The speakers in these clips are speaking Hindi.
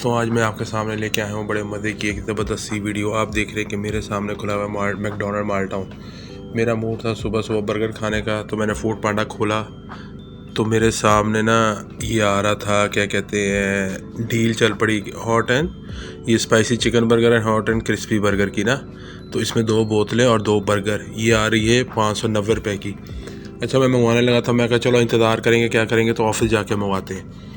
दोस्तों आज मैं आपके सामने लेके आया हूँ बड़े मज़े की एक ज़बरदस्त सी वीडियो। आप देख रहे हैं कि मेरे सामने खुला हुआ है मैकडोनल्ड माल टाउन। मेरा मूड था सुबह सुबह बर्गर खाने का, तो मैंने फूड पांडा खोला। तो मेरे सामने ना ये आ रहा था, क्या कहते हैं, डील चल पड़ी हॉट एंड ये spicy chicken burger and hot and crispy burger की ना। तो इसमें 2 बोतलें और 2 बर्गर, ये आ रही है 590 रुपये की। अच्छा, मैं मंगवाने लगा था, मैं कहा चलो इंतज़ार करेंगे, क्या करेंगे, तो ऑफिस जाके मंगवाते हैं।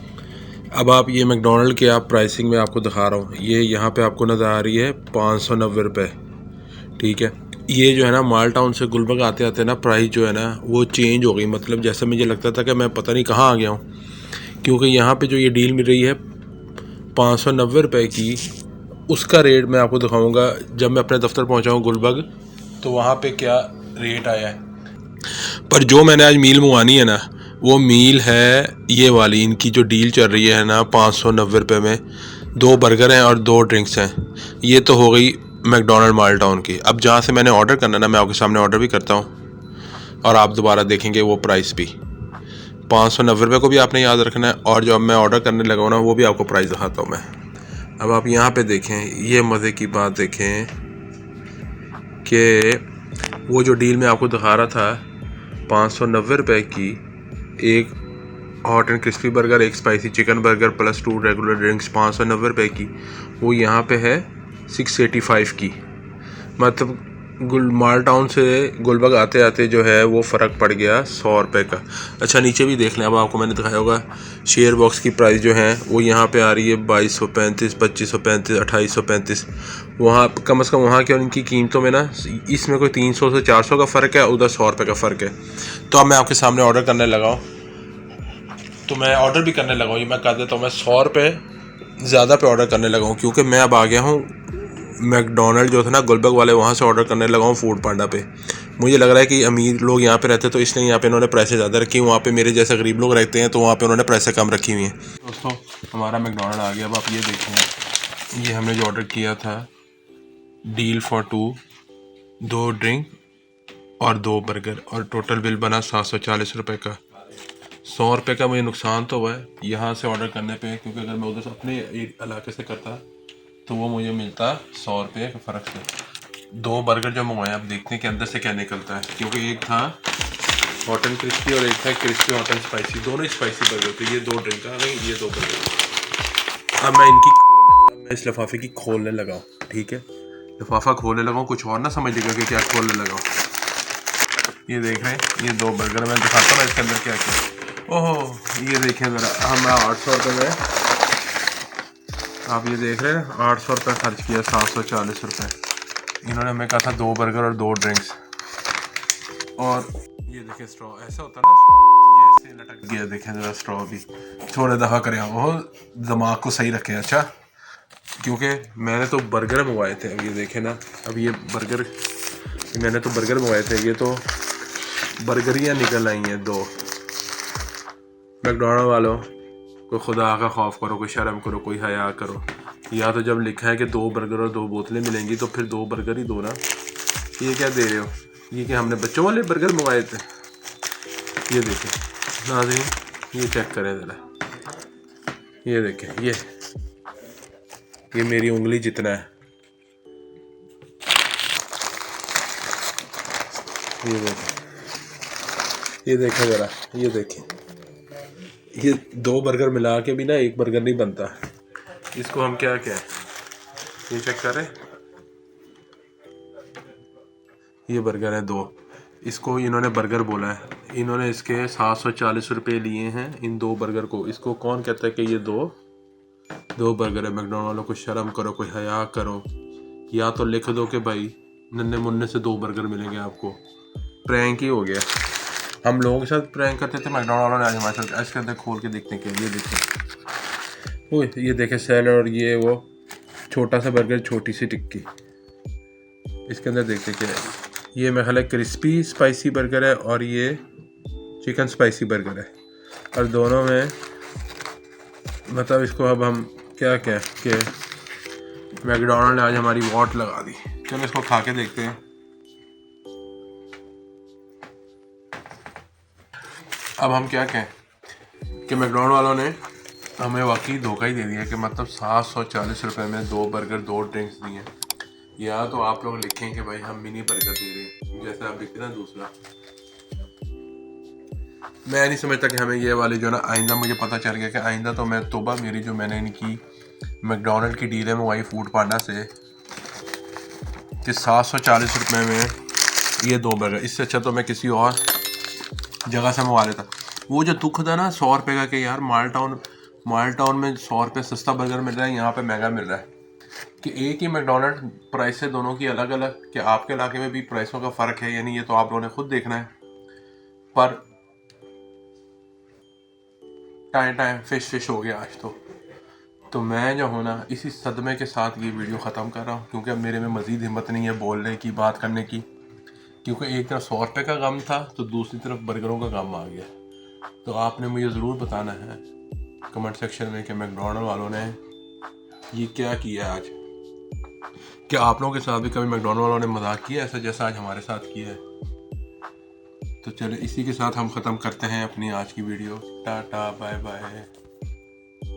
अब आप ये मैकडोनल्ड के आप प्राइसिंग में आपको दिखा रहा हूँ, ये यहाँ पे आपको नज़र आ रही है 590 रुपये। ठीक है, ये जो है ना माल टाउन से गुलबर्ग आते आते ना प्राइस जो है ना वो चेंज हो गई। मतलब जैसे मुझे लगता था कि मैं पता नहीं कहाँ आ गया हूँ, क्योंकि यहाँ पे जो ये डील मिल रही है 590 रुपये की, उसका रेट मैं आपको दिखाऊँगा जब मैं अपने दफ्तर पहुँचा हूँ गुलबर्ग, तो वहाँ पर क्या रेट आया है। पर जो मैंने आज मील मंगवानी है ना, वो मील है ये वाली। इनकी जो डील चल रही है ना 590 रुपये में 2 बर्गर हैं और 2 ड्रिंक्स हैं। ये तो हो गई मैकडोनल्ड माल टाउन की। अब जहाँ से मैंने ऑर्डर करना ना, मैं आपके सामने ऑर्डर भी करता हूँ और आप दोबारा देखेंगे वो प्राइस भी 590 रुपये को भी आपने याद रखना है। और जो अब मैं ऑर्डर करने लगा हूँ ना, वो भी आपको प्राइस दिखाता हूँ मैं। अब आप यहाँ पे देखें, ये मज़े की बात देखें कि वो जो डील मैं आपको दिखा रहा था 590 रुपये की, एक हॉट एंड क्रिस्पी बर्गर, एक spicy chicken burger plus 2 regular drinks 590 रुपये की, वो यहाँ पे है 685 की। मतलब माल टाउन से गुलबर्ग आते आते जो है वो फ़र्क पड़ गया 100 रुपये का। अच्छा, नीचे भी देख लें, अब आपको मैंने दिखाया होगा शेयर बॉक्स की प्राइस जो है वो यहाँ पे आ रही है 2235, 2535, 2835। वहाँ कम से कम वहाँ के और इनकी कीमतों में ना, इसमें कोई 300 से 400 का फ़र्क है, उधर 100 रुपये का फ़र्क है। तो अब मैं आपके सामने ऑर्डर करने लगा हूँ, तो मैं ऑर्डर भी करने लगा हूँ। ये मैं कर देता हूँ, मैं 100 रुपये ज़्यादा पे ऑर्डर करने लगा हूँ, क्योंकि मैं अब आ गया हूँ मैकडोनल्ड जो था ना गुलबर्ग वाले, वहाँ से ऑर्डर करने लगा हूँ फूड पांडा पे। मुझे लग रहा है कि अमीर लोग यहाँ पे रहते, तो इसलिए यहाँ पे इन्होंने प्राइसें ज़्यादा रखी। वहाँ पे मेरे जैसे गरीब लोग रहते हैं, तो वहाँ पे उन्होंने प्राइसें कम रखी हुई हैं। दोस्तों, हमारा मैकडोनल्ड आ गया। अब आप ये देखें, ये हमने जो ऑर्डर किया था डील फॉर 2, 2 ड्रिंक और 2 बर्गर, और टोटल बिल बना 740 रुपये का। 100 रुपये का मुझे नुकसान तो हुआ है यहाँ से ऑर्डर करने पे, क्योंकि अगर मैं उधर से अपने इलाके से करता तो वो मुझे मिलता 100 रुपये के फ़र्क से। 2 बर्गर जो मंगवाए, आप देखते हैं कि अंदर से क्या निकलता है, क्योंकि एक था हॉट एंड क्रिस्पी और एक था क्रिस्पी हॉट एंड स्पाइसी, दोनों ही स्पाइसी बर्गर थे। ये 2 ड्रिंक आ गई, ये 2 बर्गर। अब मैं इस लिफाफे की खोलने लगा हूँ। ठीक है, लिफाफा खोलने लगा हूँ, कुछ और ना समझ लीजिएगा कि क्या खोलने लगा हूँ। ये देख रहे हैं, ये 2 बर्गर मैं दिखाता हूँ इसके अंदर क्या क्या। ओहो, ये देखें ज़रा, हमें 800 रुपये में, आप ये देख रहे हैं, 800 रुपये खर्च किया, 740 रुपये। इन्होंने हमें कहा था 2 बर्गर और 2 ड्रिंक्स। और ये देखें स्ट्रॉ, ऐसा होता है ना स्ट्रॉ, ये ऐसे लटक गया। देखें ज़रा स्ट्रॉ भी थोड़े दफ़ा करें, वो दिमाग को सही रखें। अच्छा, क्योंकि मैंने तो बर्गर मंगवाए थे। अब ये देखें ना, अब ये बर्गर मैंने तो बर्गर मंगवाए थे, ये तो बर्गरियाँ निकल आई हैं 2। मैकडोनल्ड वालों, कोई खुदा का खौफ करो, कोई शर्म करो, कोई हया करो। या तो जब लिखा है कि 2 बर्गर और 2 बोतलें मिलेंगी, तो फिर 2 बर्गर ही दो ना। ये क्या दे रहे हो? ये कि हमने बच्चों वाले बर्गर मंगवाए थे। ये देखें नाज़रीन, ये चेक करें ज़रा, ये देखें, ये मेरी उंगली जितना है। ये देखें ज़रा, ये देखें, ये 2 बर्गर मिला के भी ना 1 बर्गर नहीं बनता। इसको हम क्या कहें, ये चेक करें, ये बर्गर है 2, इसको इन्होंने बर्गर बोला है। इन्होंने इसके 740 रुपये लिए हैं इन 2 बर्गर को। इसको कौन कहता है कि ये 2 बर्गर है? मैकडोनल्ड वालों को शर्म करो, कोई हया करो। या तो लिख दो कि भाई नन्हे मुन्ने से 2 बर्गर मिलेंगे आपको। प्रैंक ही हो गया। हम लोगों के साथ प्रैंक करते थे, मैकडोनल्ड वालों ने आज हमारे साथ। इसके अंदर खोल के देखने के लिए देखें, ओह ये देखें सैलड, और ये वो छोटा सा बर्गर, छोटी सी टिक्की। इसके अंदर देखते क्या है, ये मेरा ख्याल है क्रिस्पी स्पाइसी बर्गर है और ये चिकन स्पाइसी बर्गर है। और दोनों में मतलब इसको अब हम क्या कहें कि मैकडोनल्ड ने आज हमारी वॉट लगा दी। चलो इसको खा के देखते हैं। अब हम क्या कहें कि मैकडोनल्ड वालों ने हमें वाकई धोखा ही दे दिया कि मतलब 740 रुपये में 2 बर्गर 2 ड्रिंक्स दिए। या तो आप लोग लिखें कि भाई हम मिनी बर्गर दे रहे हैं जैसे आप लिखते ना दूसरा। मैं नहीं समझता कि हमें ये वाली जो ना आइंदा, मुझे पता चल गया कि आइंदा तो मैं तोबा मेरी जो मैंने इनकी मैकडोनल्ड की डील है मंगवाई फूड पांडा से कि 740 रुपये में ये 2 बर्गर, इससे अच्छा तो मैं किसी और जगह से मंगवा लेता। वो जो दुख था ना 100 रुपये का कि यार माल टाउन में 100 रुपये सस्ता बर्गर मिल रहा है, यहाँ पे महंगा मिल रहा है। कि एक ही मैकडोनल्ड प्राइस है दोनों की अलग अलग, कि आपके इलाके में भी प्राइसों का फ़र्क है यानी ये तो आप लोगों ने खुद देखना है। पर टाइम फिश हो गया आज तो मैं जो हूँ ना इसी सदमे के साथ ये वीडियो ख़त्म कर रहा हूँ, क्योंकि अब मेरे में मज़ीद हिम्मत नहीं है बोलने की, बात करने की। क्योंकि एक तरफ 100 रुपये का गम था तो दूसरी तरफ बर्गरों का गम आ गया। तो आपने मुझे ज़रूर बताना है कमेंट सेक्शन में कि मैकडोनल्ड वालों ने ये क्या किया आज। क्या आप लोगों के साथ भी कभी मैकडोनल्ड वालों ने मजाक किया ऐसा जैसा आज हमारे साथ किया है? तो चलो इसी के साथ हम ख़त्म करते हैं अपनी आज की वीडियो। Tata bye bye.